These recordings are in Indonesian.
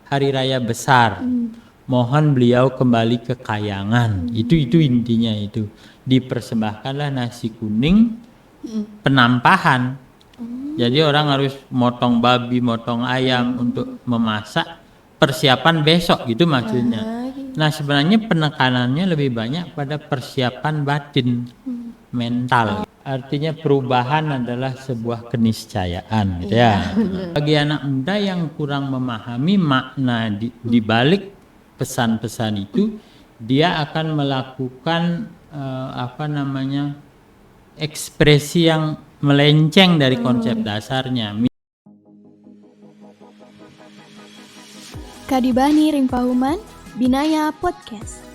hari raya besar. Mohon beliau kembali ke kayangan. Itu intinya itu. Dipersembahkanlah nasi kuning penampahan. Jadi orang harus motong babi, motong ayam untuk memasak persiapan besok gitu maksudnya. Nah sebenarnya penekanannya lebih banyak pada persiapan batin, mental. Artinya perubahan adalah sebuah keniscayaan gitu ya. Bagi anak muda yang kurang memahami makna di balik pesan-pesan itu, dia akan melakukan ekspresi yang melenceng dari konsep dasarnya. Kadibani Rimpahuman, Binaya Podcast.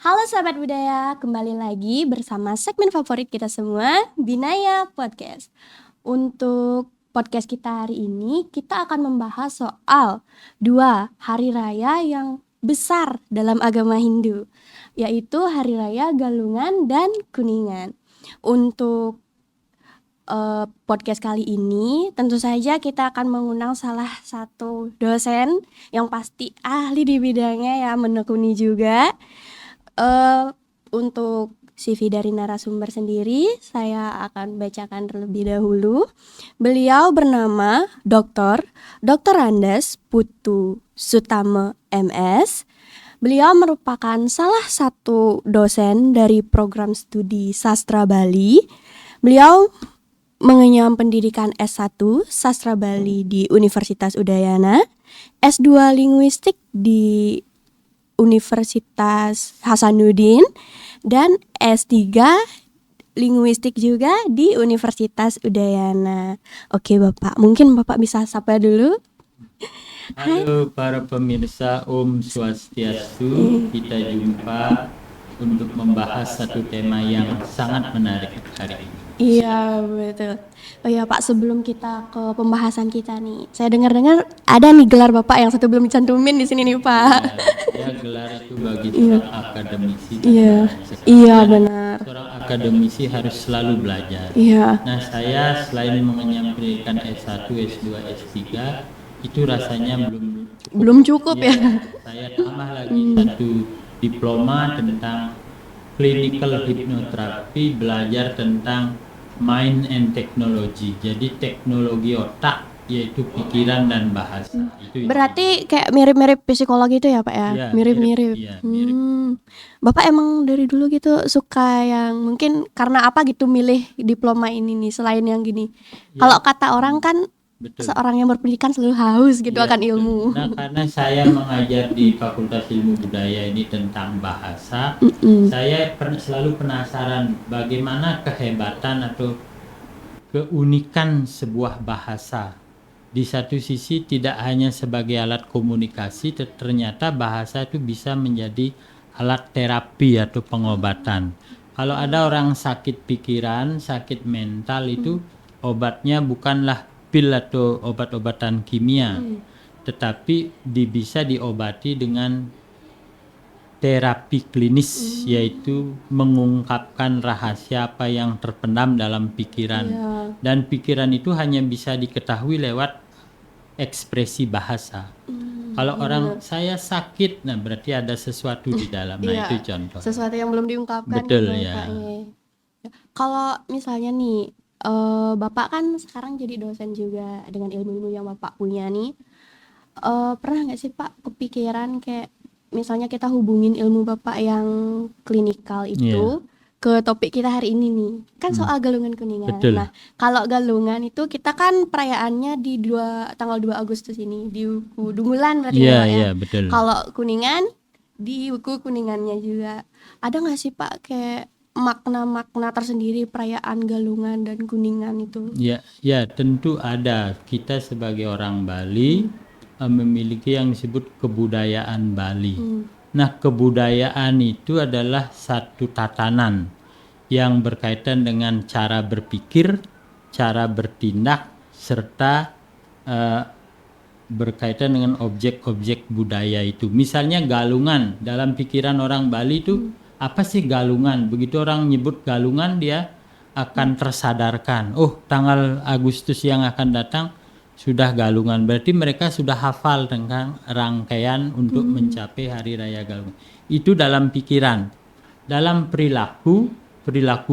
Halo sahabat budaya, kembali lagi bersama segmen favorit kita semua, Binaya Podcast. Untuk podcast kita hari ini, kita akan membahas soal 2 hari raya yang besar dalam agama Hindu, yaitu Hari Raya Galungan dan Kuningan. Untuk podcast kali ini tentu saja kita akan mengundang salah satu dosen yang pasti ahli di bidangnya ya, menekuni juga. Untuk CV dari narasumber sendiri saya akan bacakan terlebih dahulu. Beliau bernama Dr. Andes Putu Sutama MS. Beliau merupakan salah satu dosen dari program studi sastra Bali. Beliau mengenyam pendidikan S1 Sastra Bali di Universitas Udayana, S2 Linguistik di Universitas Hasanuddin, dan S3 Linguistik juga di Universitas Udayana. Oke Bapak, mungkin Bapak bisa sapa dulu. Halo para pemirsa, Om Swastiastu. Kita jumpa untuk membahas satu tema yang sangat menarik hari ini. Iya betul. Oh ya Pak, sebelum kita ke pembahasan kita nih, saya dengar-dengar ada nih gelar Bapak yang satu belum dicantumin di sini nih Pak. Ya gelar itu bagi seorang akademisi. Iya benar. Seorang akademisi harus selalu belajar. Iya. Nah saya selain mengenyam pendidikan S1, S2, S3 itu rasanya belum cukup ya. Saya tambah lagi satu diploma tentang clinical hypnotherapy, belajar tentang mind and technology. Jadi teknologi otak yaitu pikiran dan bahasa. Itu berarti kayak mirip-mirip psikologi itu ya Pak ya? Ya, mirip-mirip. Mirip. Bapak emang dari dulu gitu suka yang mungkin karena apa gitu milih diploma ini nih selain yang gini? Kalau kata orang kan seorang yang berpendidikan selalu haus gitu akan ilmu. Nah karena saya mengajar di Fakultas Ilmu Budaya ini tentang bahasa, saya selalu penasaran bagaimana kehebatan atau keunikan sebuah bahasa. Di satu sisi tidak hanya sebagai alat komunikasi, ternyata bahasa itu bisa menjadi alat terapi atau pengobatan. Kalau ada orang sakit pikiran, sakit mental itu obatnya bukanlah pil atau obat-obatan kimia, tetapi bisa diobati dengan terapi klinis, yaitu mengungkapkan rahasia apa yang terpendam dalam pikiran. Dan pikiran itu hanya bisa diketahui lewat ekspresi bahasa. Kalau orang saya sakit, nah berarti ada sesuatu di dalam. Nah itu contoh. Sesuatu yang belum diungkapkan. Betul gitu, ya. Kalau misalnya nih, Bapak kan sekarang jadi dosen juga dengan ilmu-ilmu yang Bapak punya nih. Pernah nggak sih Pak kepikiran kayak misalnya kita hubungin ilmu Bapak yang klinikal itu ke topik kita hari ini nih, kan soal Galungan Kuningan. Betul. Nah, kalau Galungan itu kita kan perayaannya di tanggal 2 Agustus ini di Wuku Dungulan berarti ya. Iya, betul. Kalau Kuningan di Wuku Kuningannya juga. Ada nggak sih Pak kayak makna-makna tersendiri perayaan Galungan dan Kuningan itu? Ya tentu ada. Kita sebagai orang Bali memiliki yang disebut kebudayaan Bali. Nah kebudayaan itu adalah satu tatanan yang berkaitan dengan cara berpikir, cara bertindak, serta berkaitan dengan objek-objek budaya itu. Misalnya galungan, dalam pikiran orang Bali itu apa sih galungan? Begitu orang nyebut galungan dia akan tersadarkan, oh tanggal Agustus yang akan datang sudah galungan, berarti mereka sudah hafal tentang rangkaian untuk mencapai hari raya galungan. Itu dalam pikiran. Dalam perilaku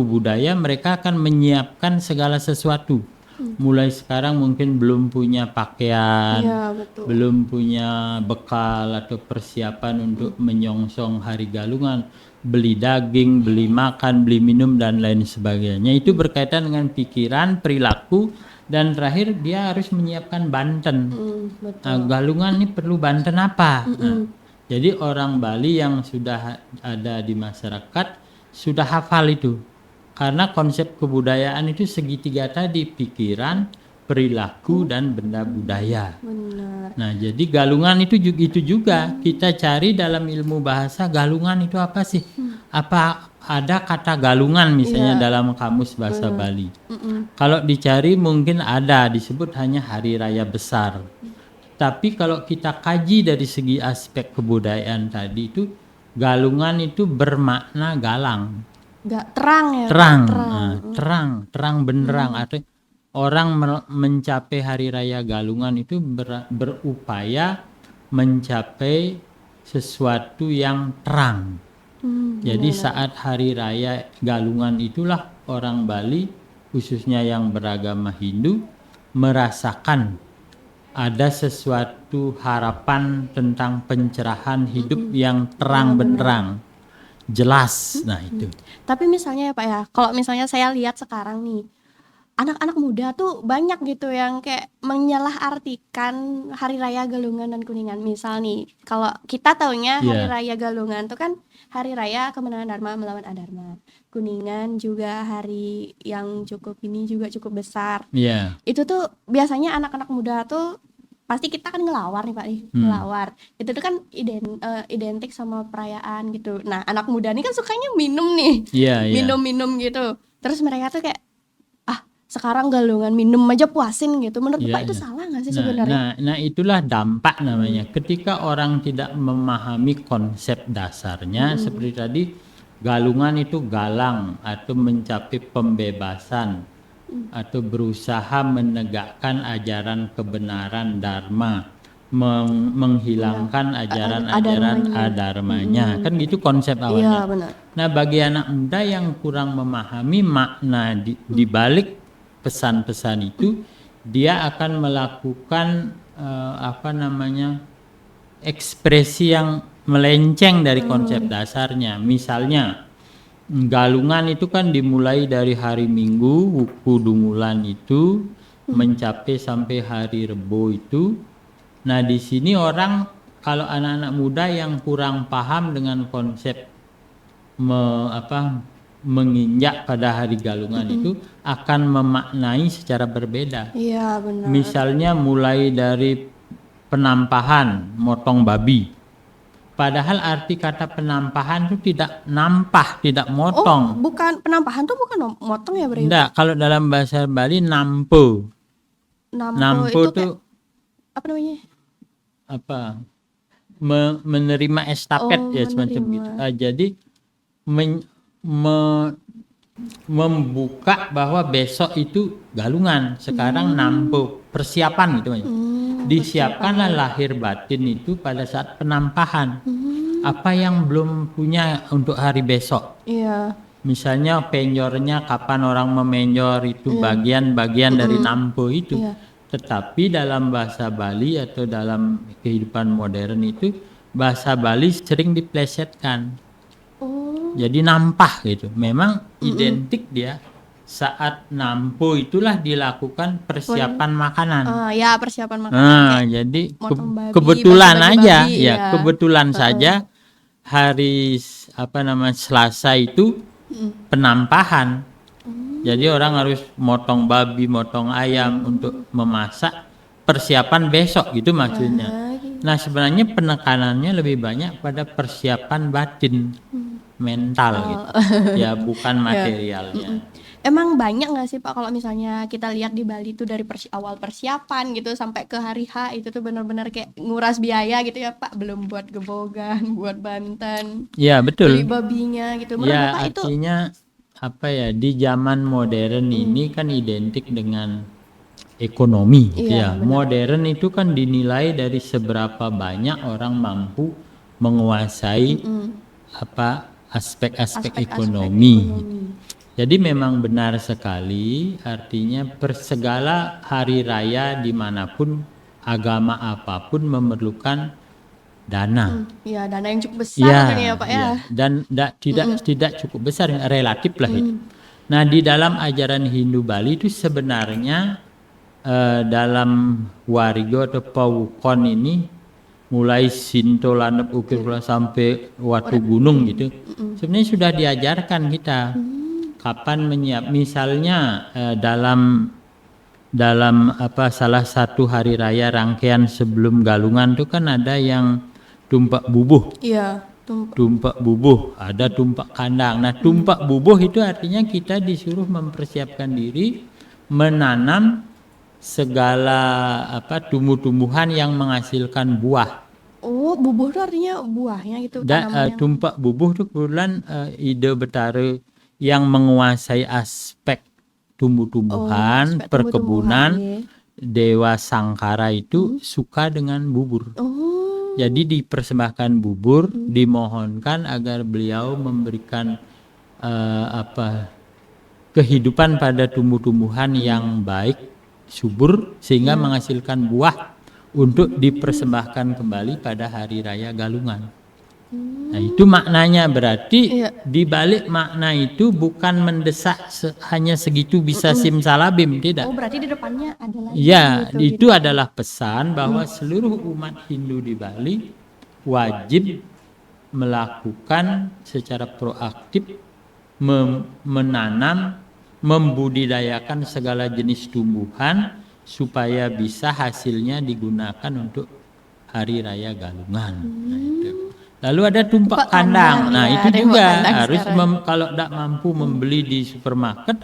budaya mereka akan menyiapkan segala sesuatu. Mulai sekarang mungkin belum punya pakaian, Iya, betul. belum punya bekal atau persiapan untuk menyongsong hari galungan, beli daging, beli makan, beli minum dan lain sebagainya. Itu berkaitan dengan pikiran, perilaku, dan terakhir dia harus menyiapkan banten. Betul. Nah, galungan ini perlu banten apa? Nah, jadi orang Bali yang sudah ada di masyarakat sudah hafal itu. Karena konsep kebudayaan itu segitiga tadi, pikiran, perilaku, dan benda budaya. Benar. Nah, jadi galungan itu juga kita cari dalam ilmu bahasa, galungan itu apa sih? Apa ada kata galungan misalnya dalam kamus bahasa Bali? Kalau dicari mungkin ada, disebut hanya hari raya besar. Tapi kalau kita kaji dari segi aspek kebudayaan tadi itu, galungan itu bermakna galang. Terang ya. Terang benderang. Artinya orang mencapai hari raya galungan itu berupaya mencapai sesuatu yang terang. Jadi saat hari raya galungan itulah orang Bali, khususnya yang beragama Hindu, merasakan ada sesuatu harapan tentang pencerahan hidup yang terang benderang, jelas. Nah itu. Tapi misalnya ya Pak ya, kalau misalnya saya lihat sekarang nih, anak-anak muda tuh banyak gitu yang kayak menyalahartikan hari raya Galungan dan Kuningan. Misal nih, kalau kita taunya hari raya Galungan tuh kan hari raya kemenangan Dharma melawan Adharma. Kuningan juga hari yang cukup besar. Itu tuh biasanya anak-anak muda tuh pasti kita kan ngelawar nih Pak nih, ngelawar. Itu tuh kan identik sama perayaan gitu. Nah, anak muda nih kan sukanya minum nih. Minum-minum gitu. Terus mereka tuh kayak sekarang galungan minum aja puasin gitu. Menurut Pak itu salah nggak sih sebenarnya? Nah itulah dampak namanya. Ketika orang tidak memahami konsep dasarnya, seperti tadi, galungan itu galang atau mencapai pembebasan atau berusaha menegakkan ajaran kebenaran dharma, menghilangkan ajaran-ajaran adharmanya. Kan gitu konsep awalnya. Benar. Nah, bagi anak muda yang kurang memahami makna di balik pesan-pesan itu, dia akan melakukan ekspresi yang melenceng dari konsep dasarnya. Misalnya galungan itu kan dimulai dari hari Minggu, Wuku Dungulan itu mencapai sampai hari Rebo itu. Nah, di sini orang, kalau anak-anak muda yang kurang paham dengan konsep menginjak pada hari galungan itu akan memaknai secara berbeda. Iya, benar. Misalnya mulai dari penampahan, motong babi. Padahal arti kata penampahan itu tidak nampah, tidak motong. Bukan penampahan tuh bukan motong ya, Bre? Enggak, kalau dalam bahasa Bali nampo. Nampo itu apa namanya? Menerima estafet semacam gitu. Jadi membuka bahwa besok itu galungan, sekarang nampo, persiapan gitu. Disiapkanlah lahir batin itu pada saat penampahan. Apa yang belum punya untuk hari besok. Misalnya penyornya, kapan orang memenyor itu bagian-bagian dari nampo itu. Tetapi dalam bahasa Bali atau dalam kehidupan modern itu, bahasa Bali sering diplesetkan. Jadi nampah gitu. Memang identik dia saat nampo itulah dilakukan persiapan makanan. Persiapan makanan. Jadi kebetulan aja, kebetulan saja hari Selasa itu penampahan. Jadi orang harus motong babi, motong ayam untuk memasak persiapan besok gitu maksudnya. Nah, sebenarnya penekanannya lebih banyak pada persiapan batin, mental gitu. Ya, bukan materialnya. Emang banyak nggak sih Pak kalau misalnya kita lihat di Bali itu dari awal persiapan gitu sampai ke hari H itu tuh benar-benar kayak nguras biaya gitu ya Pak, belum buat gebogan, buat banten. Ya, betul. Beli babinya gitu. Menurut Ya, Bapak artinya di zaman modern ini kan identik dengan ekonomi gitu Iya, ya. benar. Modern itu kan dinilai dari seberapa banyak orang mampu menguasai aspek-aspek ekonomi. Jadi memang benar sekali, artinya segala hari raya dimanapun, agama apapun memerlukan dana. Ya, dana yang cukup besar kan ya Pak ya. Dan tidak cukup besar, relatif lah itu. Nah, di dalam ajaran Hindu Bali itu sebenarnya dalam warigo atau pawukon ini, mulai Sinto Lanep Ukir sampai Watu Gunung gitu, sebenarnya sudah diajarkan kita kapan misalnya dalam salah satu hari raya rangkaian sebelum galungan itu kan ada yang tumpak bubuh. Iya, Tumpak bubuh, ada tumpak kandang. Nah, tumpak bubuh itu artinya kita disuruh mempersiapkan diri menanam segala tumbuh-tumbuhan yang menghasilkan buah. Oh, bubuh itu artinya buahnya gitu, tanaman yang... Tumpak bubuh itu kebetulan ide Betara yang menguasai aspek tumbuh-tumbuhan, perkebunan. Dewa Sangkara itu suka dengan bubur. Jadi dipersembahkan bubur, dimohonkan agar beliau memberikan kehidupan pada tumbuh-tumbuhan yang baik, subur, sehingga menghasilkan buah untuk dipersembahkan kembali pada hari raya Galungan. Nah, itu maknanya, berarti di balik makna itu bukan mendesak hanya segitu bisa simsalabim, tidak. Oh, berarti di depannya ada lagi. Ya, itu adalah pesan bahwa seluruh umat Hindu di Bali wajib melakukan secara proaktif menanam, membudidayakan segala jenis tumbuhan supaya bisa hasilnya digunakan untuk hari raya Galungan. Nah, itu. Lalu ada tumpak kandang. Nah, itu juga harus kalau tidak mampu membeli di supermarket,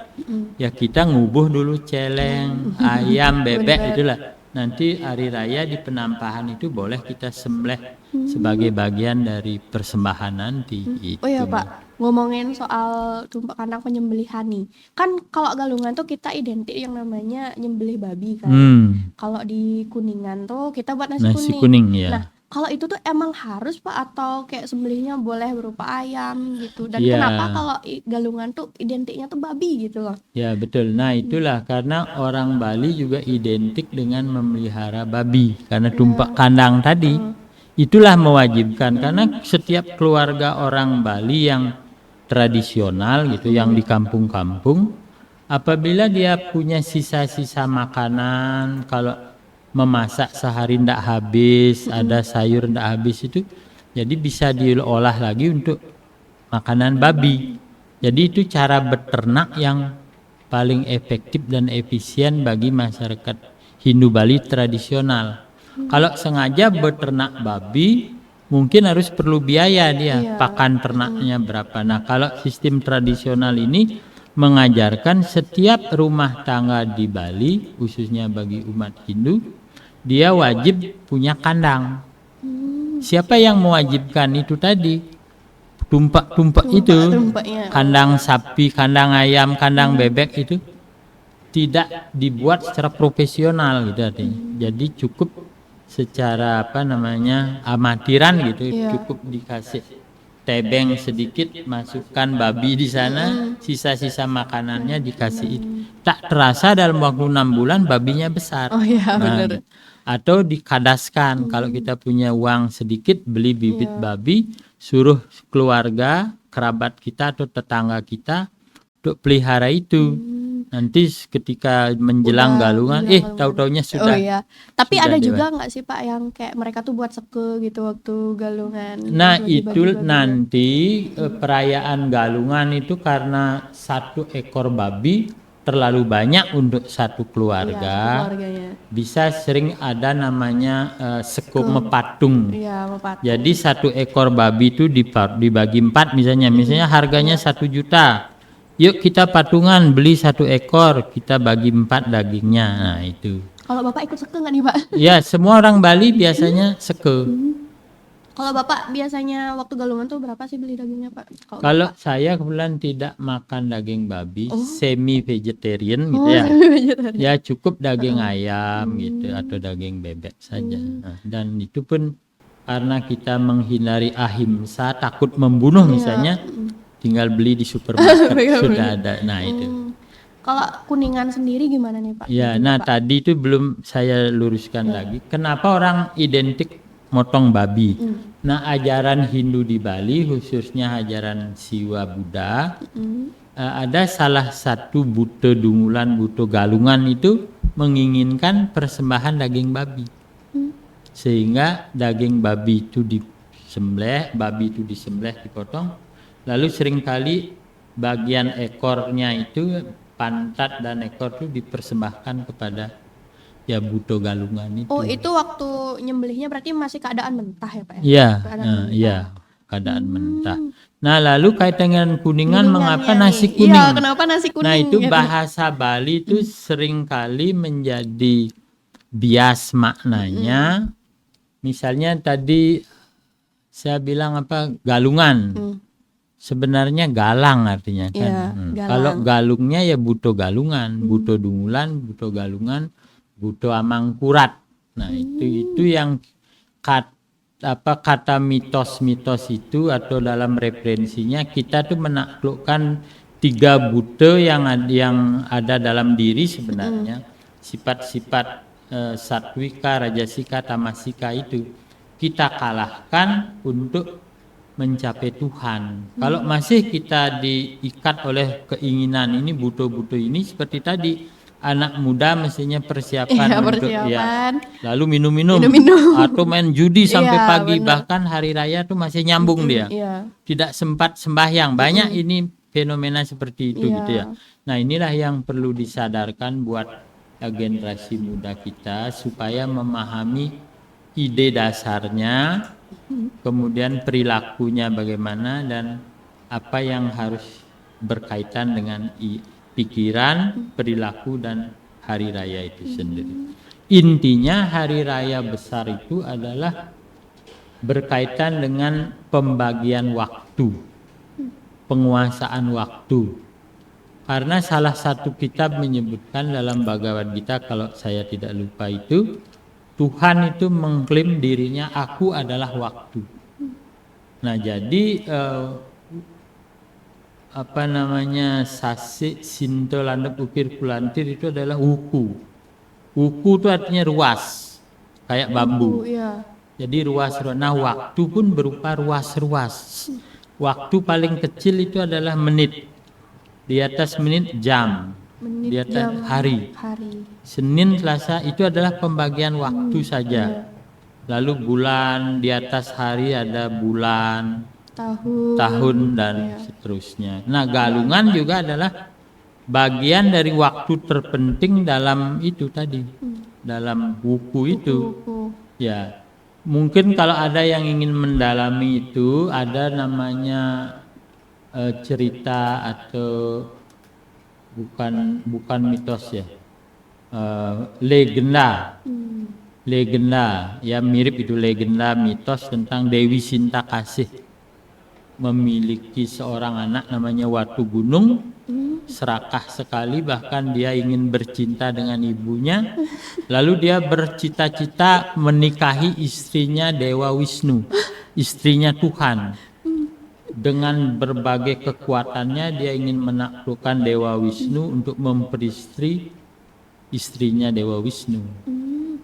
ya kita ngubuh dulu celeng, ayam, bebek itulah. Nanti hari raya di penampahan itu boleh kita sembelih sebagai bagian dari persembahan nanti. Oh iya Pak, ngomongin soal tumpak kandang penyembelihan nih. Kan kalau Galungan tuh kita identik yang namanya nyembelih babi kan. Kalau di Kuningan tuh kita buat nasi kuning. Ya. Nah, kalau itu tuh emang harus Pak atau kayak sembelihnya boleh berupa ayam gitu? Dan kenapa kalau Galungan tuh identiknya tuh babi gitu loh? Ya betul. Nah, itulah karena orang Bali juga identik dengan memelihara babi karena tumpak kandang tadi. Itulah mewajibkan karena setiap keluarga orang Bali yang tradisional gitu, yang di kampung-kampung, apabila dia punya sisa-sisa makanan, kalau memasak sehari ndak habis, ada sayur ndak habis itu, jadi bisa diolah lagi untuk makanan babi. Jadi itu cara beternak yang paling efektif dan efisien bagi masyarakat Hindu Bali tradisional. Kalau sengaja beternak babi, mungkin harus perlu biaya dia, pakan ternaknya berapa. Nah, kalau sistem tradisional ini mengajarkan setiap rumah tangga di Bali, khususnya bagi umat Hindu, dia wajib punya kandang. Siapa yang mewajibkan itu tadi? Tumpak itu, kandang sapi, kandang ayam, kandang bebek itu tidak dibuat secara profesional gitu artinya. Jadi cukup secara amatiran gitu, cukup dikasih tebeng sedikit, masukkan babi di sana, sisa-sisa makanannya dikasih itu. Tak terasa dalam waktu 6 bulan babinya besar. Oh iya, benar. Atau dikadaskan, kalau kita punya uang sedikit beli bibit babi, suruh keluarga, kerabat kita atau tetangga kita untuk pelihara itu. Nanti ketika menjelang Galungan, tahu-taunya sudah. Oh iya. Tapi ada juga nggak sih Pak yang kayak mereka tuh buat seke gitu waktu Galungan? Nah, itu nanti perayaan Galungan itu karena satu ekor babi terlalu banyak untuk satu keluarga. Bisa sering ada namanya seke mepatung. Jadi satu ekor babi itu dibagi 4 misalnya harganya 1 juta. Yuk kita patungan beli 1 ekor, kita bagi 4 dagingnya. Nah, itu. Kalau Bapak ikut seke nggak nih Pak? Ya, semua orang Bali biasanya seke. Kalau Bapak biasanya waktu galungan tuh berapa sih beli dagingnya, Pak? Kalau saya kebetulan tidak makan daging babi, Oh. semi vegetarian gitu Oh, ya. vegetarian. Ya cukup daging ayam gitu atau daging bebek saja. Nah, dan itu pun karena kita menghindari ahimsa, takut membunuh misalnya, tinggal beli di supermarket sudah ada. Nah itu. Kalau Kuningan sendiri gimana nih, Pak? Ya, Dagingnya, nah Pak? tadi itu belum saya luruskan lagi. Kenapa orang identik motong babi? Nah, ajaran Hindu di Bali, khususnya ajaran Siwa Buddha, ada salah satu Buto Dungulan, Buto Galungan itu menginginkan persembahan daging babi. Sehingga daging babi itu disembelih, dipotong. Lalu seringkali bagian ekornya itu, pantat dan ekor itu dipersembahkan kepada ya Buto Galungan itu. Oh, itu waktu nyembelihnya berarti masih keadaan mentah ya, Pak? Iya, Keadaan mentah. iya, keadaan mentah. Nah, lalu kaitan dengan Kuningan, mengapa Kuningannya nasi nih. kuning? Iya, kenapa nasi kuning? Nah, itu gitu? bahasa Bali itu seringkali menjadi bias maknanya. Misalnya tadi saya bilang apa, galungan. Sebenarnya galang artinya kan. Iya, galang. Kalau galungnya ya Buto Galungan, Buto Dungulan, Buto Galungan, Buto Amangkurat. Nah, itu yang kata mitos-mitos itu, atau dalam referensinya kita tuh menaklukkan 3 buto yang ada dalam diri sebenarnya. Sifat-sifat satwika, rajasika, tamasika itu kita kalahkan untuk mencapai Tuhan. Kalau masih kita diikat oleh keinginan ini, buto-buto ini, seperti tadi anak muda mestinya persiapan untuk ya, lalu minum-minum atau main judi sampai pagi, bahkan hari raya tuh masih nyambung dia. Tidak sempat sembahyang. Banyak ini fenomena seperti itu gitu ya. Nah, inilah yang perlu disadarkan buat generasi muda kita supaya memahami ide dasarnya, kemudian perilakunya bagaimana, dan apa yang harus berkaitan dengan pikiran, perilaku, dan hari raya itu sendiri. Intinya hari raya besar itu adalah berkaitan dengan pembagian waktu, penguasaan waktu. Karena salah satu kitab menyebutkan dalam Bhagavad Gita, kalau saya tidak lupa itu, Tuhan itu mengklaim dirinya, aku adalah waktu. Nah, jadi sasi sinto landep ukir kulantir itu adalah wuku. Wuku itu artinya ruas, kayak bambu. Jadi ruas. Nah, waktu pun berupa ruas-ruas. Waktu paling kecil itu adalah menit. Di atas menit jam. Di atas hari. Senin, Selasa itu adalah pembagian waktu saja. Lalu bulan, di atas hari ada bulan, tahun dan seterusnya. Nah, galungan juga adalah bagian dari waktu terpenting dalam itu tadi, dalam buku itu. Ya, mungkin kalau ada yang ingin mendalami itu, ada namanya cerita atau bukan mitos ya, legenda ya, mirip itu, legenda mitos tentang Dewi Sinta Kasih memiliki seorang anak namanya Watu Gunung, serakah sekali, bahkan dia ingin bercinta dengan ibunya, lalu dia bercita-cita menikahi istrinya Dewa Wisnu, istrinya Tuhan. Dengan berbagai kekuatannya dia ingin menaklukkan Dewa Wisnu untuk memperistri istrinya Dewa Wisnu.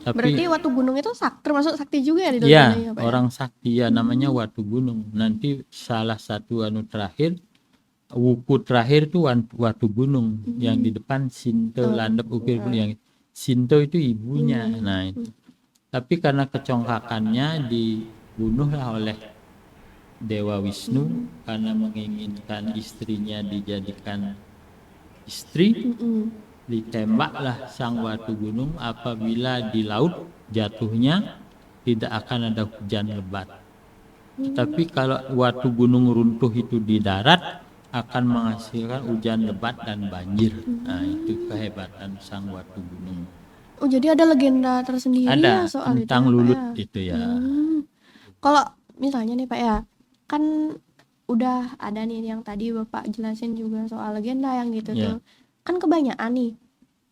Tapi, berarti Watu Gunung itu termasuk sakti juga ya? Iya, orang sakti ya, namanya Watu Gunung. Nanti salah satu terakhir, wuku terakhir itu Watu Gunung, yang di depan Sinto landep ukir, yang Sinto itu ibunya. Nah, itu. Tapi karena kecongkakannya dibunuhlah oleh Dewa Wisnu karena menginginkan istrinya dijadikan istri. Ditembaklah sang Watu Gunung, apabila di laut jatuhnya tidak akan ada hujan lebat. Tapi kalau Watu Gunung runtuh itu di darat, akan menghasilkan hujan lebat dan banjir. Nah, itu kehebatan sang Watu Gunung. Oh, jadi ada legenda tersendiri ada ya soal tentang itu, Lulut ya? itu ya. Kalau misalnya nih Pak ya, kan udah ada nih yang tadi Bapak jelasin juga soal legenda yang gitu Ya. tuh. Kan kebanyakan nih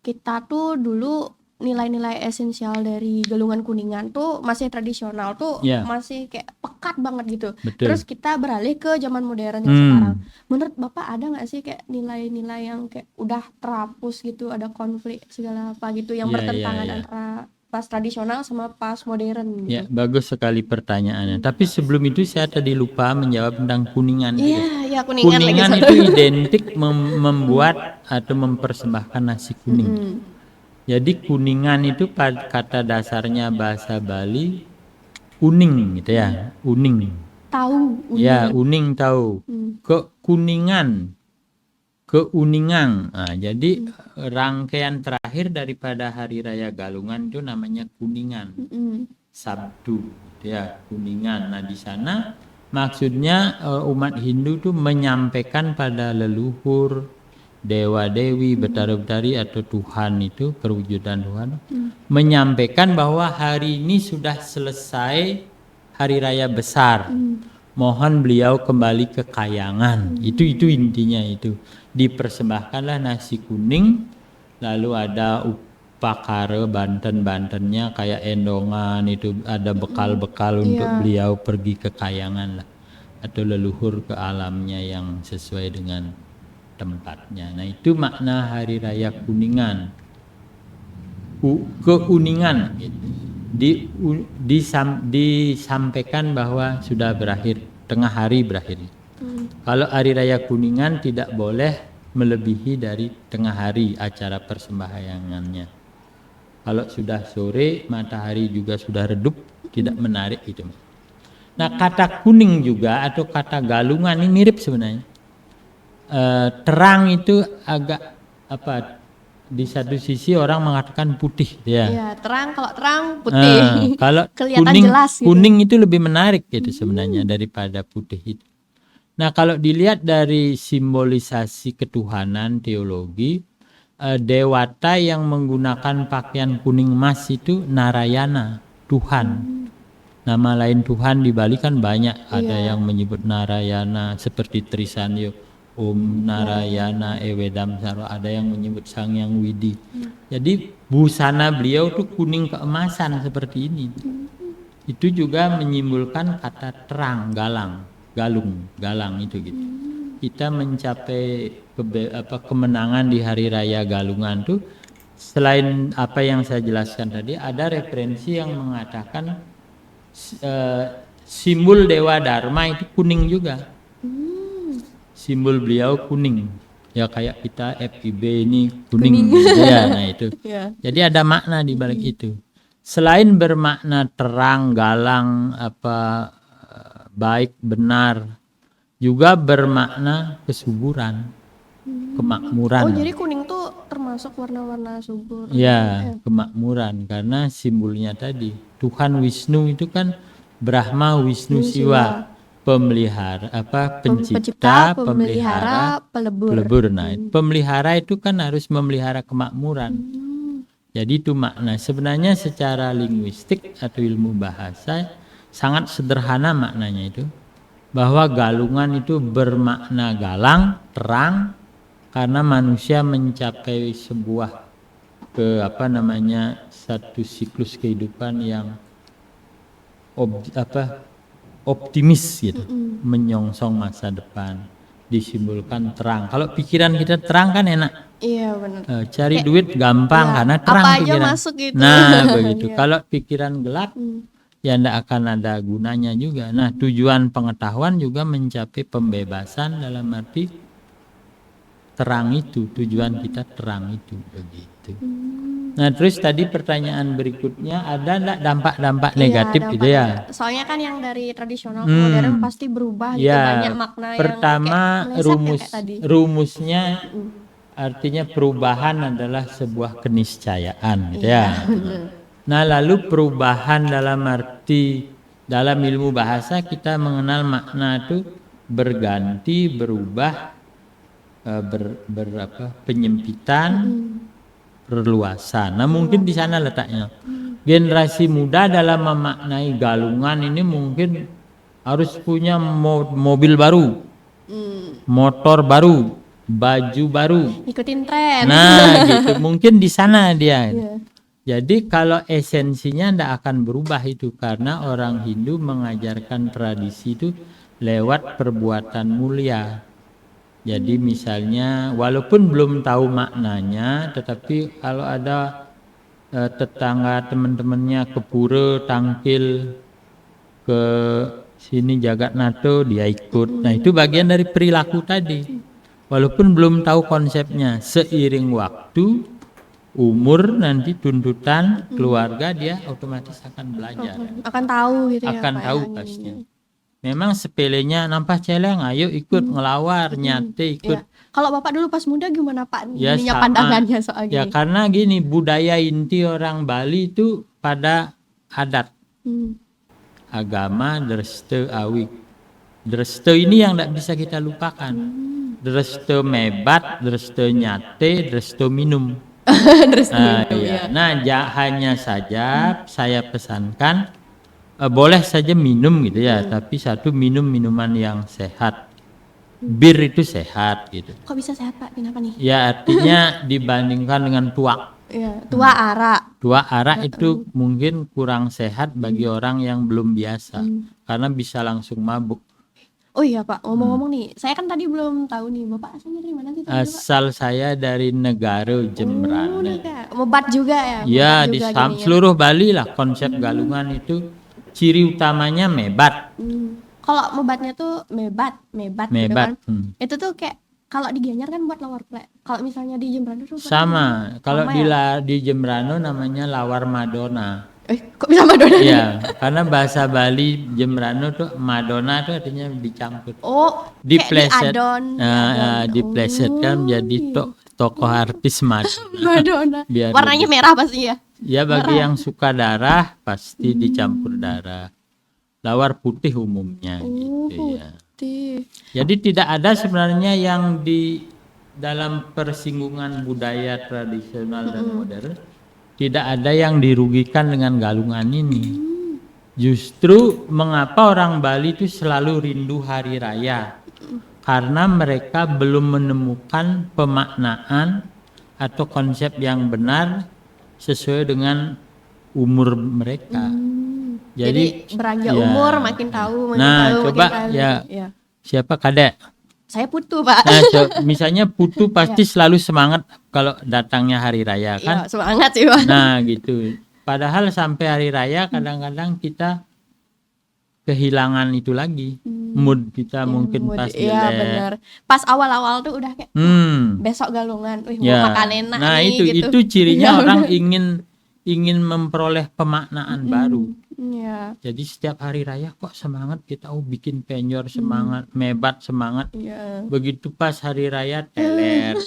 kita tuh dulu nilai-nilai esensial dari Galungan Kuningan tuh masih tradisional tuh, Ya. masih kayak pekat banget gitu. Betul. Terus kita beralih ke zaman modern yang sekarang. Hmm. Menurut Bapak ada nggak sih kayak nilai-nilai yang kayak udah terhapus gitu, ada konflik segala apa gitu yang Ya, bertentangan ya, ya. antara pas tradisional sama pas modern Ya, gitu? bagus sekali pertanyaannya. Tapi sebelum itu saya tadi lupa menjawab tentang Kuningan itu. Iya, Kuningan lagi Kuningan satu. itu identik membuat atau mempersembahkan nasi kuning. Jadi Kuningan itu kata dasarnya bahasa Bali uning gitu ya, uning. Tahu Ya, unik. uning tahu. Kekuningan, keuningan. Nah, jadi rangkaian terakhir daripada Hari Raya Galungan itu namanya Kuningan. Sabtu, ya, Kuningan. Nah, di sana maksudnya umat Hindu tuh menyampaikan pada leluhur, dewa-dewi, betara-betari atau Tuhan itu, perwujudan Tuhan, menyampaikan bahwa hari ini sudah selesai hari raya besar. Mohon beliau kembali ke kayangan. Itu intinya itu. Dipersembahkanlah nasi kuning, lalu ada upakara Banten-Bantennya kayak endongan, itu ada bekal-bekal untuk beliau pergi ke kayangan lah, atau leluhur ke alamnya yang sesuai dengan tempatnya. Nah, itu makna hari raya Kuningan. Keuningan gitu. Disampaikan bahwa sudah berakhir, tengah hari berakhir. Kalau hari raya Kuningan tidak boleh melebihi dari tengah hari acara persembahyangannya. Kalau sudah sore, matahari juga sudah redup, tidak menarik itu. Nah, kata kuning juga atau kata galungan ini mirip sebenarnya. Terang itu agak apa, di satu sisi orang mengatakan putih ya. Iya, terang, kalau terang putih. Kalau Kelihatan kuning, jelas gitu. kuning itu lebih menarik gitu sebenarnya daripada putih itu. Nah, kalau dilihat dari simbolisasi ketuhanan teologi, dewata yang menggunakan pakaian kuning emas itu Narayana, Tuhan. Nama lain Tuhan di Bali kan banyak, ada yang menyebut Narayana seperti Trisanyo, Om Narayana Ewedam Saro, ada yang menyebut Sang Yang Widi. Jadi busana beliau tuh kuning keemasan seperti ini. Itu juga menyimbolkan kata terang, galang itu gitu. Kita mencapai kemenangan di hari raya Galungan tuh, selain apa yang saya jelaskan tadi, ada referensi yang mengatakan simbol Dewa Dharma itu kuning juga. Simbol beliau kuning. Ya kayak kita FIB ini kuning. Gitu ya. Nah itu. Jadi ada makna di balik itu. Selain bermakna terang, galang, baik, benar, juga bermakna kesuburan, kemakmuran. Oh, jadi kuning tuh termasuk warna-warna subur. Ya, kemakmuran, karena simbolnya tadi Tuhan Wisnu itu kan Brahma, Wisnu, Siwa, pemelihara, pencipta, pemelihara, pelebur. Nah, pemelihara itu kan harus memelihara kemakmuran. Jadi itu makna. Sebenarnya secara linguistik atau ilmu bahasa sangat sederhana maknanya itu, bahwa galungan itu bermakna galang, terang, karena manusia mencapai sebuah satu siklus kehidupan yang optimis gitu, menyongsong masa depan, disimbolkan terang. Kalau pikiran kita terang kan enak. Iya, benar. Cari duit gampang karena terang apa aja pikiran. masuk gitu. Nah, begitu. Kalau pikiran gelap ya tidak akan ada gunanya juga. Nah, tujuan pengetahuan juga mencapai pembebasan, dalam arti terang itu, tujuan kita terang itu, begitu. Nah, terus tadi pertanyaan berikutnya, ada enggak dampak-dampak negatif gitu ya? Soalnya kan yang dari tradisional ke modern pasti berubah gitu, banyak makna pertama, yang kayak tadi. rumusnya artinya perubahan adalah sebuah keniscayaan gitu ya. Nah, lalu perubahan dalam arti, dalam ilmu bahasa kita mengenal makna itu berganti, berubah, penyempitan, perluasan. Nah, mungkin di sana letaknya. Generasi muda dalam memaknai galungan ini mungkin harus punya mobil baru, motor baru, baju baru. Ikutin tren. Nah, gitu. Mungkin di sana dia. Iya. Jadi kalau esensinya tidak akan berubah itu, karena orang Hindu mengajarkan tradisi itu lewat perbuatan mulia. Jadi misalnya walaupun belum tahu maknanya, tetapi kalau ada tetangga teman-temannya ke pura tangkil, ke sini jagat nato, dia ikut. Nah itu bagian dari perilaku tadi. Walaupun belum tahu konsepnya, seiring waktu, umur, nanti tuntutan keluarga, dia otomatis akan belajar. Akan tahu gitu ya. Akan Pak, tahu ya, pasti. ini. Memang sepelenya nampak celeng, ayo ikut ngelawar, nyate ikut. Iya. Kalau Bapak dulu pas muda gimana Pak? Ya, Ininya sama. pandangannya soal Ya gini. karena gini, budaya inti orang Bali itu pada adat, agama, dreste, awik. Dreste ini yang tidak bisa kita lupakan. Dreste mebat, dreste nyate, dreste minum. Terus Iya. Nah, hanya saja saya pesankan boleh saja minum gitu ya, tapi satu minum minuman yang sehat. Bir itu sehat gitu. Kok bisa sehat Pak? Kenapa nih? Ya artinya dibandingkan dengan tuak. Iya, tua arak. Tua arak itu mungkin kurang sehat bagi orang yang belum biasa, karena bisa langsung mabuk. Oh iya Pak, ngomong-ngomong nih, saya kan tadi belum tahu nih, Bapak asalnya dari mana sih tadi, Pak? Asal saya dari negara Oh, Jembrana. nih Kak. Mebat juga ya? Ya, Mebat di juga gininya. seluruh Bali lah konsep galungan itu ciri utamanya mebat. Kalau mebatnya tuh mebat gitu Mebat. kan. Itu tuh kayak kalau di Gianyar kan buat lawar plek. Kalau misalnya di Jembrana tuh Sama. Kalau sama di Jembrano namanya lawar Madonna. kok bisa Madonna? Iya, karena bahasa Bali Jembrano tuh Madonna tuh artinya dicampur. Oh, Dipleset. kayak diadon. Diplesetkan menjadi tokoh artis Madonna. Madonna. Biar Warnanya lebih- merah pasti ya. Ya bagi yang suka darah pasti dicampur darah. Lawar putih umumnya gitu ya. Jadi tidak ada sebenarnya yang di dalam persinggungan budaya tradisional dan modern, tidak ada yang dirugikan dengan galungan ini. Justru mengapa orang Bali itu selalu rindu hari raya? Karena mereka belum menemukan pemaknaan atau konsep yang benar sesuai dengan umur mereka. Jadi beranjak ya. umur makin tahu, makin Nah, tahu, coba makin tahu. ya. Iya. Siapa kadek? Saya Putu, Pak. Nah, misalnya Putu pasti selalu semangat kalau datangnya hari raya kan? Iya, semangat sih, Pak. Nah, gitu. Padahal sampai hari raya kadang-kadang kita kehilangan itu lagi. Mood kita mungkin Mood, pas iya jelek. benar. Pas awal-awal tuh udah kayak besok galungan, mau Ya. makan enak Nah, nih gitu. itu cirinya Iya, orang benar. ingin memperoleh pemaknaan baru. Iya. Jadi setiap hari raya kok semangat kita bikin penyor semangat, mebat semangat. Iya. Begitu pas hari raya teler.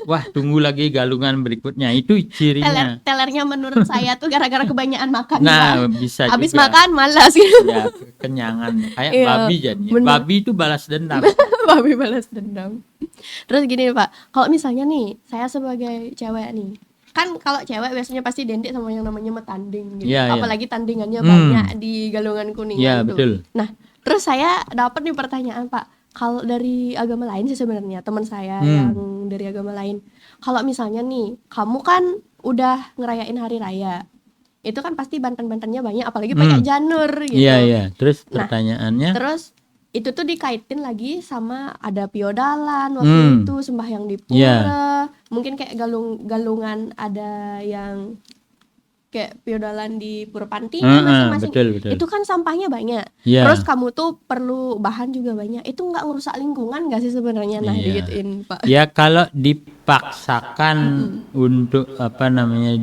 Wah, tunggu lagi galungan berikutnya. Itu cirinya. Telernya menurut saya tuh gara-gara kebanyakan makan. Nah, Pak. bisa Habis juga. makan malas gitu. Ya, kenyangan. Kayak Iya, babi jadinya. bener. Babi itu balas dendam. Babi balas dendam. Terus gini Pak, kalau misalnya nih saya sebagai cewek nih, kan kalau cewek biasanya pasti identik sama yang namanya metanding gitu. Iya, iya. Apalagi tandingannya banyak di galungan kuningan Iya, tuh. betul. Nah, terus saya dapat nih pertanyaan Pak, kalau dari agama lain sih sebenarnya teman saya yang dari agama lain, kalau misalnya nih kamu kan udah ngerayain hari raya, itu kan pasti banten-bantennya banyak, apalagi pakai janur gitu. Iya, iya. Terus Nah, pertanyaannya, Terus itu tuh dikaitin lagi sama ada piodalan waktu itu, sembahyang di pura, mungkin kayak galungan ada yang kayak piodalan di pura panti masing-masing. betul. Itu kan sampahnya banyak. Iya. Terus kamu tuh perlu bahan juga banyak. Itu nggak ngerusak lingkungan nggak sih sebenarnya? Nah, Iya. digituin Pak. Ya kalau dipaksakan untuk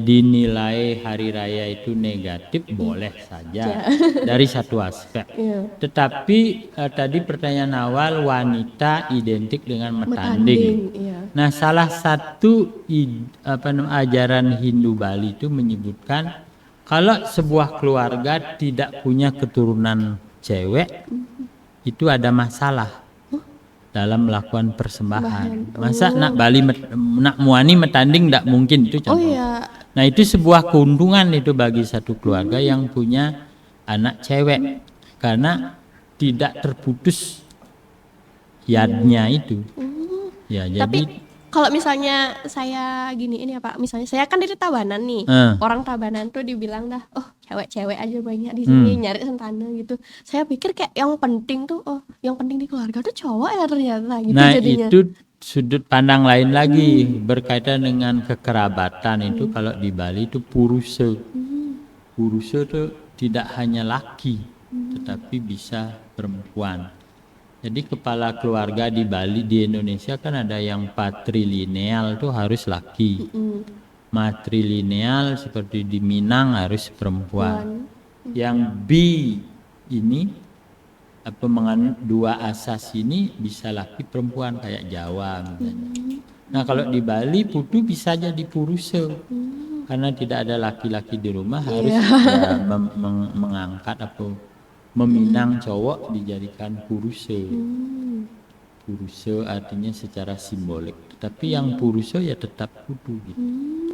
dinilai hari raya itu negatif, boleh saja dari satu aspek. Iya. Tetapi tadi pertanyaan awal, wanita identik dengan metanding. Iya. Nah, salah satu ajaran Hindu Bali itu menyebutkan kalau sebuah keluarga tidak punya keturunan cewek, itu ada masalah dalam melakukan persembahan. Masa nak muani metanding tidak mungkin, itu Oh contoh. iya. Nah, itu sebuah keuntungan itu bagi satu keluarga yang punya anak cewek, karena tidak terputus yadnya itu. Ya, Tapi jadi kalau misalnya saya gini ini ya Pak, misalnya saya kan dari Tabanan nih. Orang Tabanan tuh dibilang dah, oh cewek-cewek aja banyak di sini nyari sentana gitu. Saya pikir kayak yang penting tuh, oh yang penting di keluarga tuh cowok ya ternyata gitu nah jadinya. itu sudut pandang lain lagi berkaitan dengan kekerabatan itu. Kalau di Bali itu puruse. Puruse itu tidak hanya laki, tetapi bisa perempuan. Jadi kepala keluarga di Bali, di Indonesia kan ada yang patrilineal tuh harus laki. Matrilineal seperti di Minang harus perempuan. Yang bi ini apa menganut dua asas ini bisa laki perempuan kayak Jawa misalnya. Nah kalau di Bali putu bisa jadi puruse. Karena tidak ada laki-laki di rumah harus ya, mengangkat atau meminang cowok dijadikan puruse. Puruse artinya secara simbolik. Tapi yang puruse ya tetap putu gitu.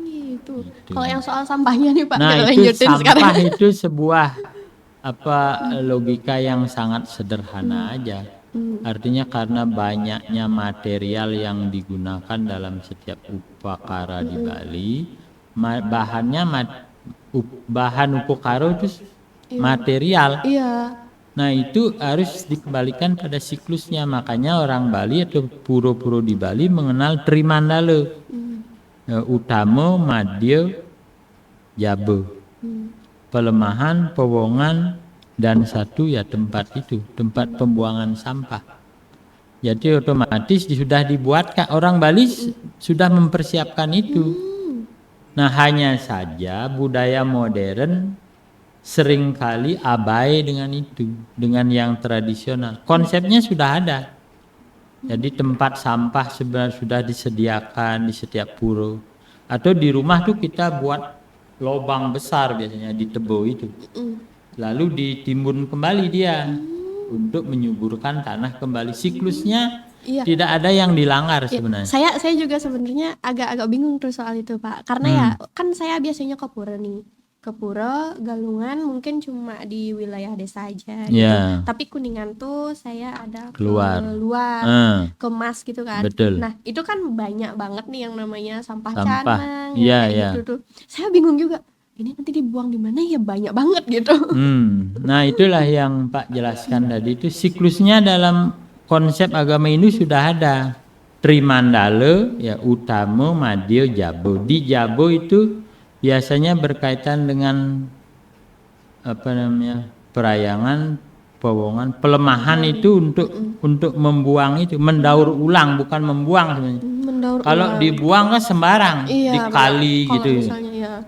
Gitu. Kalau yang soal sampahnya nih Pak, Nah kita itu lanjutin sampah sekarang. itu sebuah logika yang sangat sederhana aja. Artinya karena banyaknya material yang digunakan dalam setiap upakara di Bali, bahan upakara itu material. Nah itu harus dikembalikan pada siklusnya. Makanya orang Bali atau puro-puro di Bali mengenal Trimandala, utama, madya, jaba, pelemahan, pewongan, dan satu ya tempat itu, tempat pembuangan sampah. Jadi otomatis sudah dibuatkan, orang Bali sudah mempersiapkan itu. Nah hanya saja budaya modern seringkali abai dengan itu, dengan yang tradisional. Konsepnya sudah ada. Jadi tempat sampah sudah disediakan di setiap puro. Atau di rumah tuh kita buat lubang besar biasanya di tebo itu. Lalu ditimbun kembali dia untuk menyuburkan tanah kembali. Siklusnya tidak ada yang dilanggar sebenarnya. Saya juga sebenarnya agak bingung tuh soal itu Pak. Karena ya kan saya biasanya ke pura nih. Ke pura, Galungan mungkin cuma di wilayah desa aja gitu. Tapi Kuningan tuh saya ada keluar ke Mas gitu kan. Betul. Nah itu kan banyak banget nih yang namanya sampah canang kayak gitu tuh. Saya bingung juga. Ini nanti dibuang di mana ya, banyak banget gitu. Nah itulah yang Pak jelaskan tadi, itu siklusnya dalam konsep agama Hindu sudah ada. Trimandala ya utama, madya, jabo. Di jabo itu biasanya berkaitan dengan perayangan, pewongan, pelemahan itu untuk membuang itu, mendaur ulang, bukan membuang sebenarnya. Kalau dibuang kan sembarang, di kali gitu.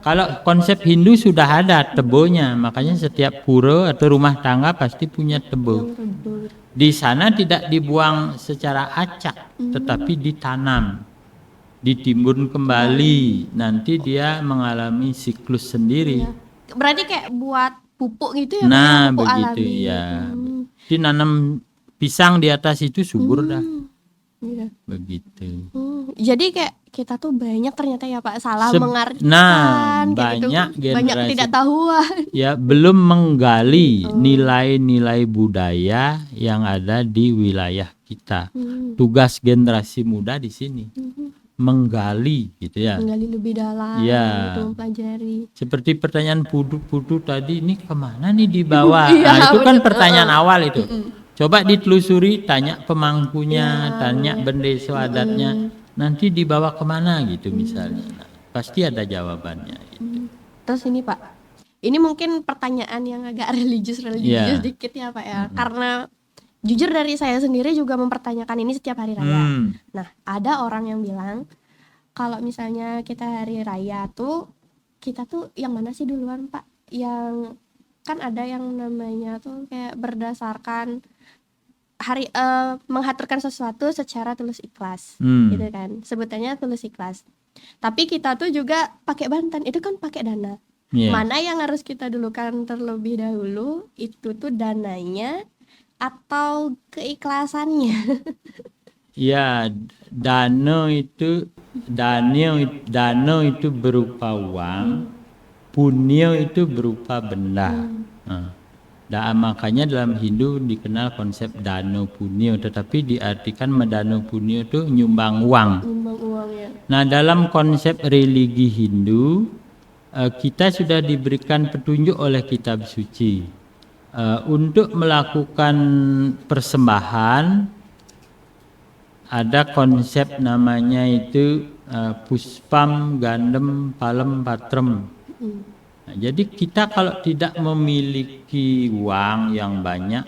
Kalau konsep Hindu sudah ada tebonya, makanya setiap pura atau rumah tangga pasti punya tebo. Di sana tidak dibuang secara acak, tetapi ditanam, ditimbun kembali, nanti dia mengalami siklus sendiri. Berarti kayak buat pupuk gitu ya? Nah begitu alami. Ya. Dinanam pisang di atas itu subur dah. Begitu. Jadi kayak kita tuh banyak ternyata ya Pak salah mengartikan, banyak gitu, banyak ketidaktahuan. Ya belum menggali nilai-nilai budaya yang ada di wilayah kita. Tugas generasi muda di sini menggali gitu ya. Menggali lebih dalam, gitu, mempelajari. Seperti pertanyaan Putu tadi, ini kemana nih dibawa? Nah itu kan pertanyaan awal itu. Coba ditelusuri, tanya pemangkunya, tanya bendesa adatnya, nanti dibawa kemana gitu misalnya. Nah, pasti ada jawabannya. Gitu. Terus ini Pak, ini mungkin pertanyaan yang agak religius dikit ya Pak ya, karena jujur dari saya sendiri juga mempertanyakan ini setiap hari raya. Nah ada orang yang bilang kalau misalnya kita hari raya tuh, kita tuh yang mana sih duluan Pak? Yang kan ada yang namanya tuh kayak berdasarkan menghaturkan sesuatu secara tulus ikhlas, gitu kan, sebutannya tulus ikhlas. Tapi kita tuh juga pakai bantan, itu kan pakai dana. Mana yang harus kita dulukan terlebih dahulu, itu tuh dananya atau keikhlasannya? Ya, dana itu berupa uang, punya itu berupa benda. Makanya dalam Hindu dikenal konsep dano punyo, tetapi diartikan medano punyo itu nyumbang uang. Nyumbang uang ya. Nah, dalam konsep religi Hindu kita sudah diberikan petunjuk oleh kitab suci untuk melakukan persembahan. Ada konsep namanya itu puspam gandem palem patrem. Nah, jadi kita kalau tidak memiliki uang yang banyak,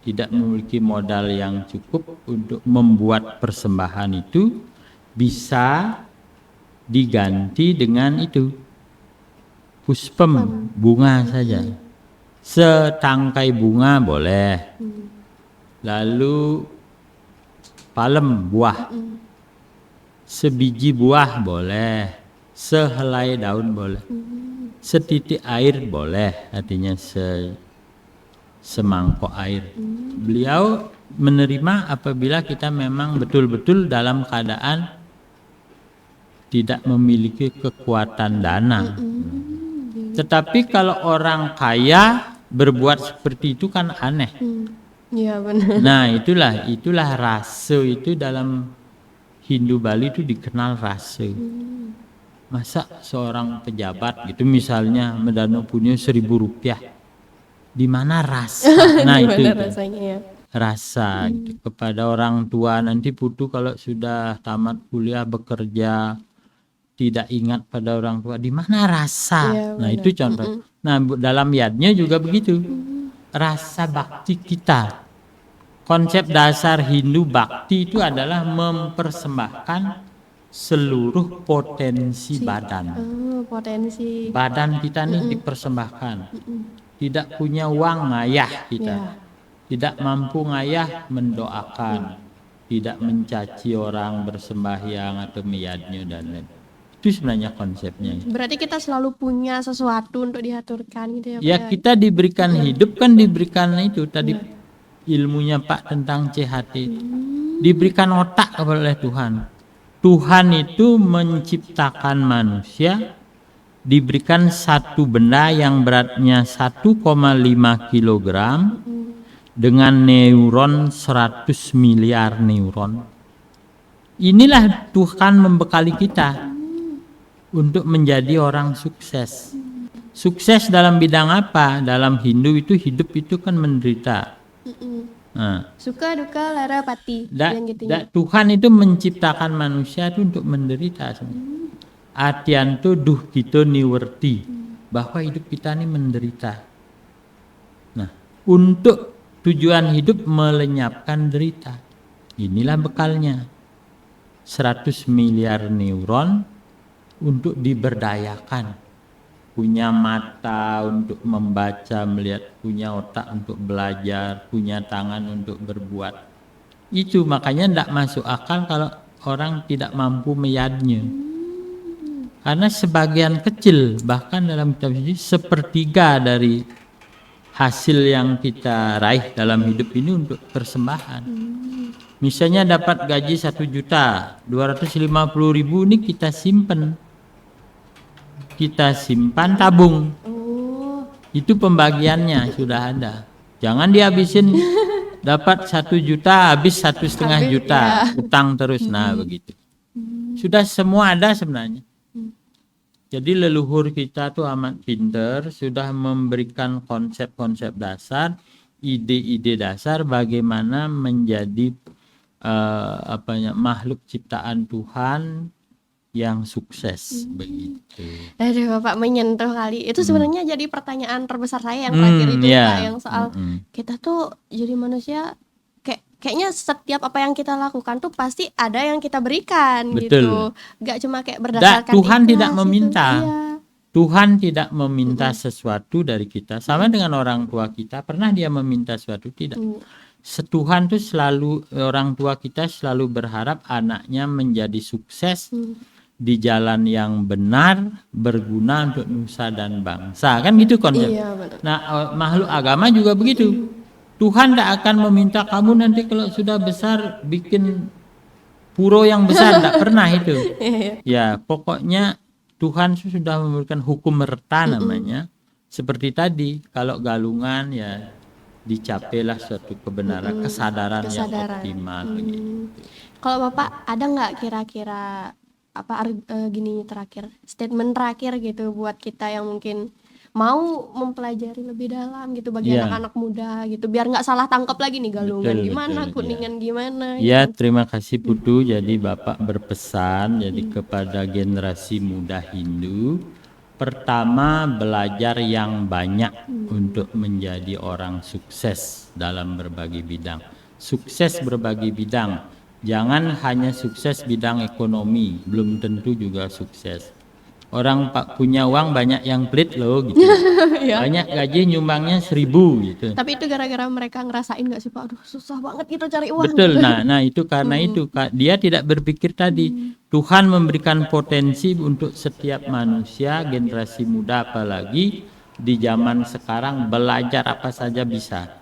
tidak memiliki modal yang cukup untuk membuat persembahan itu, bisa diganti dengan itu puspem, bunga saja. Setangkai bunga boleh. Lalu palem, buah. Sebiji buah boleh. Sehelai daun boleh. Setitik air boleh, artinya semangkok air. Beliau menerima apabila kita memang betul-betul dalam keadaan tidak memiliki kekuatan dana. Tetapi kalau orang kaya berbuat seperti itu kan aneh. Iya benar. Nah, itulah rasa itu dalam Hindu Bali itu dikenal rasa. Masa seorang pejabat gitu misalnya medano punya 1.000 rupiah, di mana rasa? Nah itu rasanya ya. Rasa gitu. Kepada orang tua nanti putu kalau sudah tamat kuliah bekerja tidak ingat pada orang tua, di mana rasa? Ya, nah itu contoh. Nah dalam yadnya juga begitu, rasa bakti kita. Konsep dasar Hindu bakti itu adalah mempersembahkan seluruh potensi badan. Potensi Badan kita nih dipersembahkan. Tidak punya uang ngayah kita. Tidak mampu ngayah mendoakan. Tidak mencaci orang bersembahyang atau miyadnya dan lain. Itu sebenarnya konsepnya. Berarti kita selalu punya sesuatu untuk diaturkan gitu ya Pak? Ya kita diberikan hidup kan diberikan itu tadi ilmunya Pak tentang CHT. Diberikan otak oleh Tuhan. Tuhan itu menciptakan manusia, diberikan satu benda yang beratnya 1,5 kilogram dengan neuron 100 miliar neuron. Inilah Tuhan membekali kita untuk menjadi orang sukses. Sukses dalam bidang apa? Dalam Hindu itu hidup itu kan menderita. Nah, suka duka lara pati Tuhan itu menciptakan manusia itu untuk menderita. Artian itu duh kita niwerti bahwa hidup kita ini menderita. Nah, untuk tujuan hidup melenyapkan derita. Inilah bekalnya. 100 miliar neuron untuk diberdayakan. Punya mata untuk membaca, melihat, punya otak untuk belajar, punya tangan untuk berbuat. Itu makanya tidak masuk akal kalau orang tidak mampu meyadnya. Karena sebagian kecil, bahkan dalam kitab suci, 1/3 dari hasil yang kita raih dalam hidup ini untuk persembahan. Misalnya dapat gaji 1.250.000 ini kita simpen. Kita simpan tabung. Itu pembagiannya sudah ada. Jangan dihabisin dapat 1 juta habis 1,5 juta utang terus. Nah begitu. Sudah semua ada sebenarnya. Jadi leluhur kita tuh amat pinter, sudah memberikan konsep-konsep dasar, ide-ide dasar bagaimana menjadi makhluk ciptaan Tuhan yang sukses begitu. Aduh Bapak menyentuh kali. Itu sebenarnya jadi pertanyaan terbesar saya yang terakhir itu Pak, yang soal kita tuh jadi manusia kayaknya setiap apa yang kita lakukan tuh pasti ada yang kita berikan. Betul. Gitu. Gak cuma kayak berdasarkan Tuhan ikhlas, tidak meminta. Gitu. Iya. Tuhan tidak meminta sesuatu dari kita. Sama dengan orang tua kita, pernah dia meminta sesuatu? Tidak. Tuhan tuh selalu, orang tua kita selalu berharap anaknya menjadi sukses di jalan yang benar, berguna untuk nusa dan bangsa. Kan gitu konsep. Iya, nah, makhluk agama juga begitu. Tuhan tidak akan meminta kamu nanti kalau sudah besar bikin puro yang besar, tidak pernah itu. Ya, pokoknya Tuhan sudah memberikan hukum merta namanya. seperti tadi, kalau galungan ya dicapailah suatu kebenaran, kesadaran yang optimal begitu. Kalau Bapak ada nggak kira-kira gini terakhir, statement terakhir gitu buat kita yang mungkin mau mempelajari lebih dalam gitu bagi Ya. anak-anak muda gitu, biar nggak salah tangkap lagi nih galungan Betul, gimana, betul, kuningan gimana Ya, gitu. terima kasih Putu. Jadi Bapak berpesan jadi kepada generasi muda Hindu, pertama belajar yang banyak untuk menjadi orang sukses dalam berbagai bidang. Sukses berbagai bidang. Jangan hanya sukses bidang ekonomi, belum tentu juga sukses. Orang punya uang banyak yang pelit loh gitu. Ya. Banyak gaji nyumbangnya 1.000 gitu. Tapi itu gara-gara mereka ngerasain nggak sih Pak, aduh susah banget gitu cari uang. Betul. Nah itu karena itu dia tidak berpikir tadi Tuhan memberikan potensi untuk setiap manusia, generasi muda apalagi di zaman sekarang belajar apa saja bisa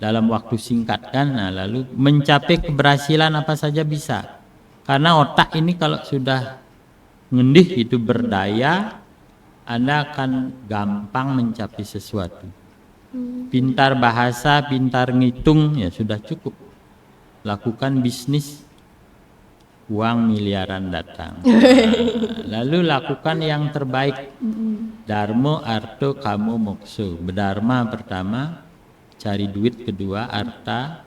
dalam waktu singkat kan. Nah, lalu mencapai keberhasilan apa saja bisa. Karena otak ini kalau sudah ngendih itu berdaya, Anda akan gampang mencapai sesuatu. Pintar bahasa, pintar ngitung ya sudah cukup. Lakukan bisnis, uang miliaran datang. Lalu lakukan yang terbaik. Dharma, arto, kamo, mokso. Berdharma pertama, cari duit kedua, arta.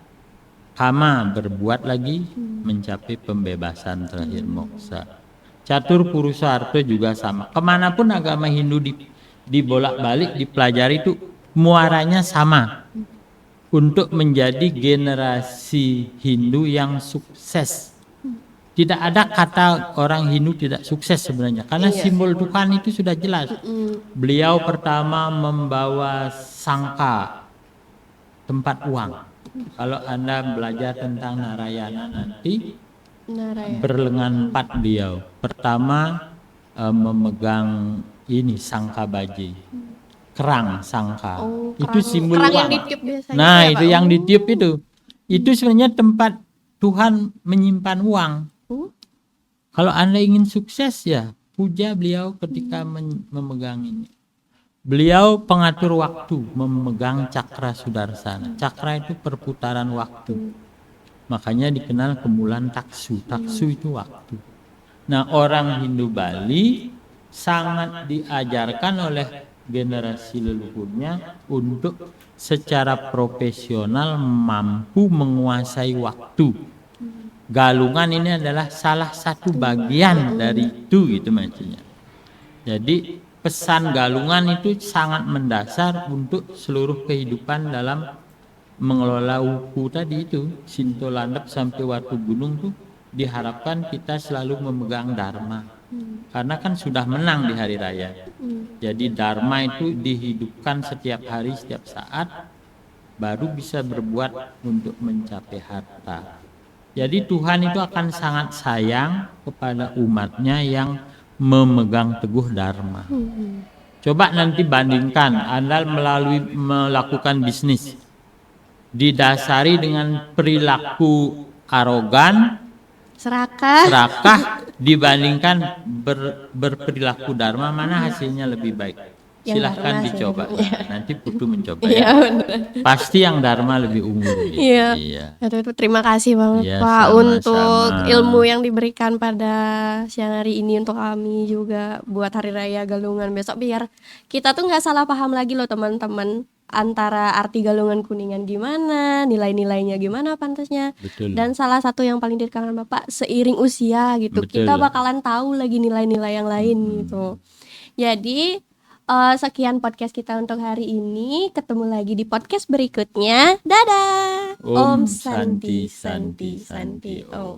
Kama, berbuat lagi, mencapai pembebasan terakhir, moksa. Catur, purusa, arto juga sama. Kemanapun agama Hindu dibolak-balik, dipelajari itu muaranya sama. Untuk menjadi generasi Hindu yang sukses. Tidak ada kata orang Hindu tidak sukses sebenarnya. Karena simbol Tuhan itu sudah jelas. Beliau pertama membawa sangka, tempat uang. Kalau Anda belajar tentang Narayana nanti, berlengan 4 beliau. Pertama memegang ini sangka baji. Kerang sangka. Itu simbol kerang uang. yang ditiup biasanya. Nah, itu yang ditiup itu. Itu sebenarnya tempat Tuhan menyimpan uang. Kalau Anda ingin sukses ya, puja beliau ketika memegang ini. Beliau pengatur waktu, memegang cakra sudarsana. Cakra itu perputaran waktu. Makanya dikenal kemulan taksu. Taksu itu waktu. Nah, orang Hindu Bali sangat diajarkan oleh generasi leluhurnya untuk secara profesional mampu menguasai waktu. Galungan ini adalah salah satu bagian dari itu gitu maksudnya. Jadi pesan galungan itu sangat mendasar untuk seluruh kehidupan dalam mengelola wuku tadi itu. Sinto landep sampai Watu Gunung tuh diharapkan kita selalu memegang dharma. Karena kan sudah menang di hari raya. Jadi dharma itu dihidupkan setiap hari, setiap saat, baru bisa berbuat untuk mencapai harta. Jadi Tuhan itu akan sangat sayang kepada umatnya yang memegang teguh dharma. Coba nanti bandingkan Anda melakukan bisnis didasari dengan perilaku arogan, serakah dibandingkan berperilaku dharma, mana hasilnya lebih baik? Silahkan dicoba. Nanti Putu mencoba ya. Pasti yang dharma lebih unggul. Iya. Terima kasih banget Pak untuk ilmu yang diberikan pada siang hari ini untuk kami juga buat Hari Raya Galungan besok, biar kita tuh nggak salah paham lagi loh teman-teman, antara arti galungan kuningan gimana, nilai-nilainya gimana pantasnya. Betul. Dan salah satu yang paling dikangen Bapak, seiring usia gitu, kita bakalan tahu lagi nilai-nilai yang lain gitu. Jadi sekian podcast kita untuk hari ini. Ketemu lagi di podcast berikutnya. Dadah. Om Santi Santi Santi.